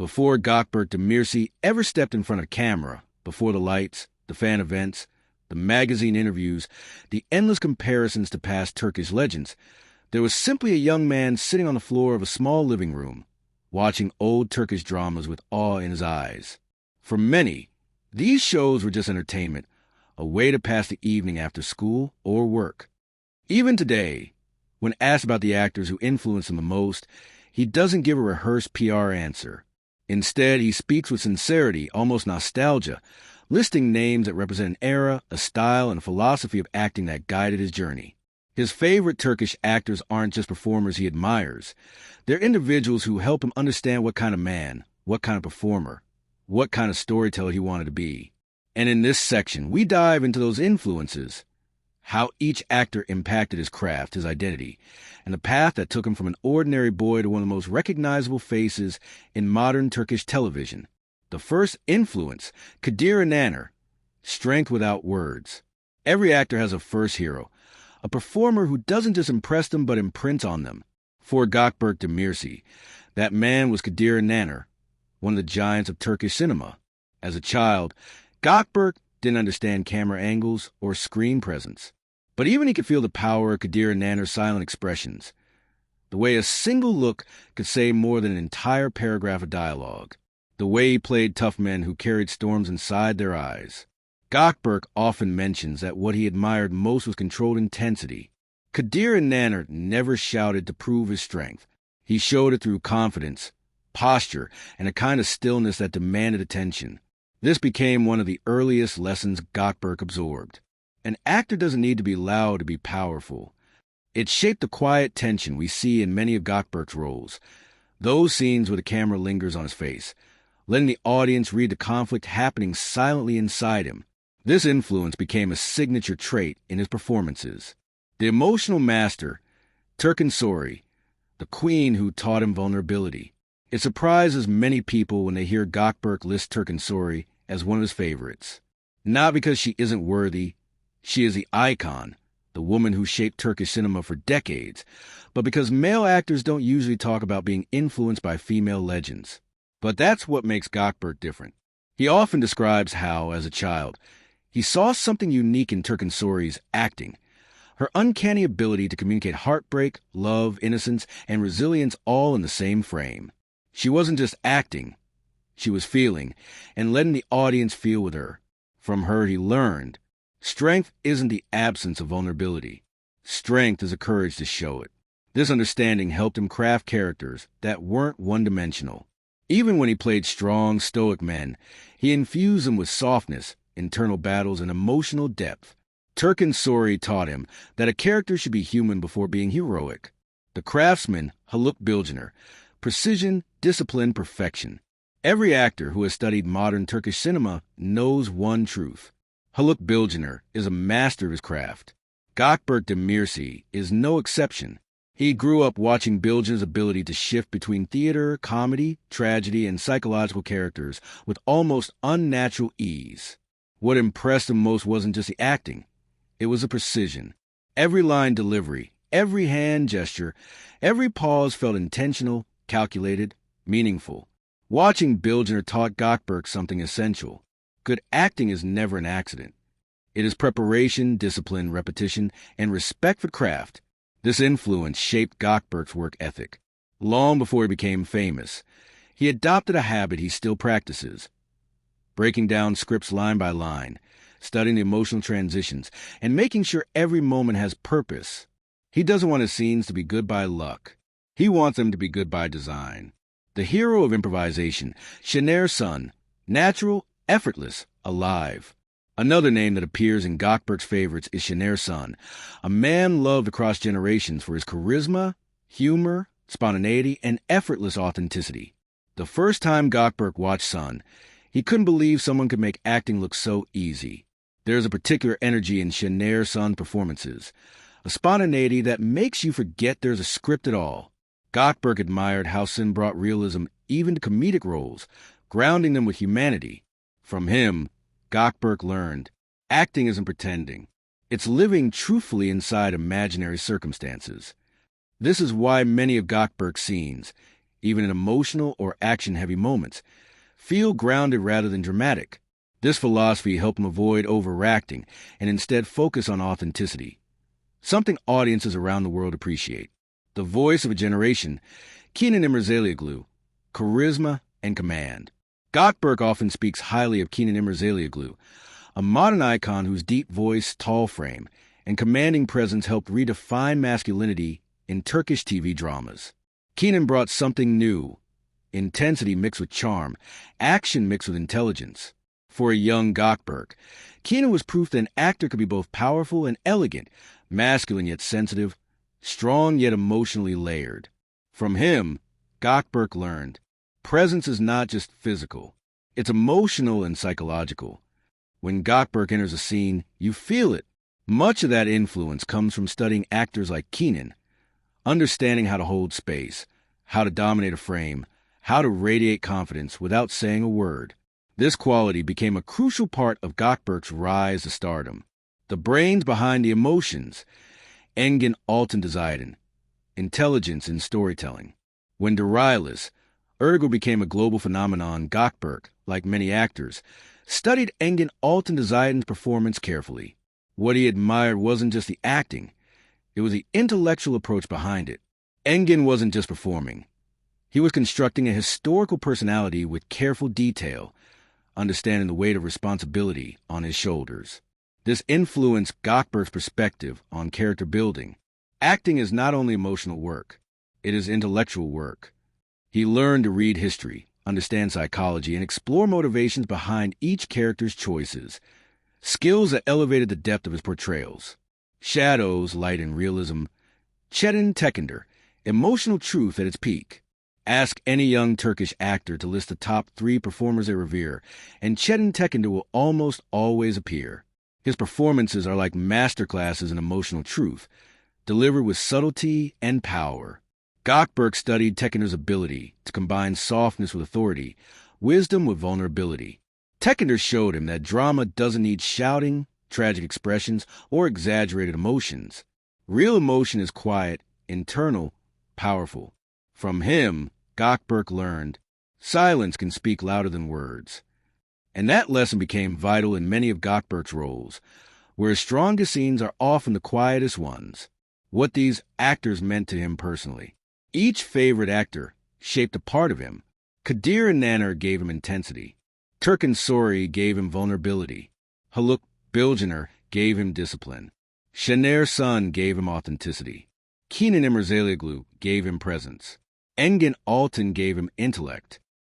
Before Gökberk Demirci ever stepped in front of camera, before the lights, the fan events, the magazine interviews, the endless comparisons to past Turkish legends, there was simply a young man sitting on the floor of a small living room, watching old Turkish dramas with awe in his eyes. For many, these shows were just entertainment, a way to pass the evening after school or work. Even today, when asked about the actors who influenced him the most, he doesn't give a rehearsed PR answer. Instead, he speaks with sincerity, almost nostalgia, listing names that represent an era, a style, and a philosophy of acting that guided his journey. His favorite Turkish actors aren't just performers he admires. They're individuals who help him understand what kind of man, what kind of performer, what kind of storyteller he wanted to be. And in this section, we dive into those influences, how each actor impacted his craft, his identity, and the path that took him from an ordinary boy to one of the most recognizable faces in modern Turkish television. The first influence, Kadir Inaner, strength without words. Every actor has a first hero, a performer who doesn't just impress them but imprints on them. For Gökberk Demirci, that man was Kadir Inaner, one of the giants of Turkish cinema. As a child, Gökberk didn't understand camera angles or screen presence. But even he could feel the power of Kadir Inaner's silent expressions, the way a single look could say more than an entire paragraph of dialogue, the way he played tough men who carried storms inside their eyes. Gökberk often mentions that what he admired most was controlled intensity. Kadir Inaner never shouted to prove his strength. He showed it through confidence, posture, and a kind of stillness that demanded attention. This became one of the earliest lessons Gökberk absorbed. An actor doesn't need to be loud to be powerful. It shaped the quiet tension we see in many of Gökberk's roles, those scenes where the camera lingers on his face, letting the audience read the conflict happening silently inside him. This influence became a signature trait in his performances. The emotional master, Turkin Sori, the queen who taught him vulnerability. It surprises many people when they hear Gökberk list Turkin Sori as one of his favorites. Not because she isn't worthy, she is the icon, the woman who shaped Turkish cinema for decades, but because male actors don't usually talk about being influenced by female legends. But that's what makes Gökberk different. He often describes how, as a child, he saw something unique in Turkin Sori's acting, her uncanny ability to communicate heartbreak, love, innocence, and resilience all in the same frame. She wasn't just acting, she was feeling, and letting the audience feel with her. From her he learned, strength isn't the absence of vulnerability. Strength is the courage to show it. This understanding helped him craft characters that weren't one-dimensional. Even when he played strong, stoic men, he infused them with softness, internal battles, and emotional depth. Turkin Sori taught him that a character should be human before being heroic. The craftsman, Haluk Bilginer, precision, discipline, perfection. Every actor who has studied modern Turkish cinema knows one truth. Haluk Bilginer is a master of his craft. Gökberk Demirci is no exception. He grew up watching Bilginer's ability to shift between theater, comedy, tragedy, and psychological characters with almost unnatural ease. What impressed him most wasn't just the acting. It was the precision. Every line delivery, every hand gesture, every pause felt intentional, calculated, meaningful. Watching Bilginer taught Gökberk something essential. Good acting is never an accident. It is preparation, discipline, repetition, and respect for craft. This influence shaped Gökberk's work ethic. Long before he became famous, he adopted a habit he still practices: breaking down scripts line by line, studying the emotional transitions, and making sure every moment has purpose. He doesn't want his scenes to be good by luck. He wants them to be good by design. The hero of improvisation, Şener Sun, natural, effortless, alive. Another name that appears in Gökberk's favorites is Şener Sun, a man loved across generations for his charisma, humor, spontaneity, and effortless authenticity. The first time Gökberk watched Sun, he couldn't believe someone could make acting look so easy. There's a particular energy in Şener Sun's performances, a spontaneity that makes you forget there's a script at all. Gökberk admired how Sun brought realism even to comedic roles, grounding them with humanity. From him, Gökberk learned, acting isn't pretending. It's living truthfully inside imaginary circumstances. This is why many of Gökberk's scenes, even in emotional or action-heavy moments. Feel grounded rather than dramatic. This philosophy helped him avoid overacting and instead focus on authenticity, something audiences around the world appreciate. The voice of a generation, Kenan İmirzalıoğlu, charisma and command. Gökberk often speaks highly of Kenan İmirzalıoğlu, a modern icon whose deep voice, tall frame, and commanding presence helped redefine masculinity in Turkish TV dramas. Kenan brought something new, intensity mixed with charm, action mixed with intelligence. For a young Gökberk, Kenan was proof that an actor could be both powerful and elegant, masculine yet sensitive, strong yet emotionally layered. From him, Gökberk learned, presence is not just physical, it's emotional and psychological. When Gökberk enters a scene, you feel it. Much of that influence comes from studying actors like Kenan, understanding how to hold space, how to dominate a frame, how to radiate confidence without saying a word. This quality became a crucial part of Gökberk's rise to stardom. The brains behind the emotions, Engin Altındezaydın, intelligence in storytelling. When Darius, Ertuğrul became a global phenomenon, Gökberk, like many actors, studied Engin Altındezaydın's performance carefully. What he admired wasn't just the acting, it was the intellectual approach behind it. Engin wasn't just performing. He was constructing a historical personality with careful detail, understanding the weight of responsibility on his shoulders. This influenced Gökberk's perspective on character building. Acting is not only emotional work, it is intellectual work. He learned to read history, understand psychology, and explore motivations behind each character's choices, skills that elevated the depth of his portrayals. Shadows, light and realism. Çetin Tekender, emotional truth at its peak. Ask any young Turkish actor to list the top 3 performers they revere, and Çetin Tekender will almost always appear. His performances are like masterclasses in emotional truth, delivered with subtlety and power. Gökberk studied Tekender's ability to combine softness with authority, wisdom with vulnerability. Tekender showed him that drama doesn't need shouting, tragic expressions, or exaggerated emotions. Real emotion is quiet, internal, powerful. From him, Gökberk learned, silence can speak louder than words. And that lesson became vital in many of Gökberk's roles, where his strongest scenes are often the quietest ones. What these actors meant to him personally. Each favorite actor shaped a part of him. Kadir İnanır gave him intensity. Turkin Sori gave him vulnerability. Haluk Bilginer gave him discipline. Şener Sun gave him authenticity. Kenan İmirzalıoğlu gave him presence. Engin Altın gave him intellect.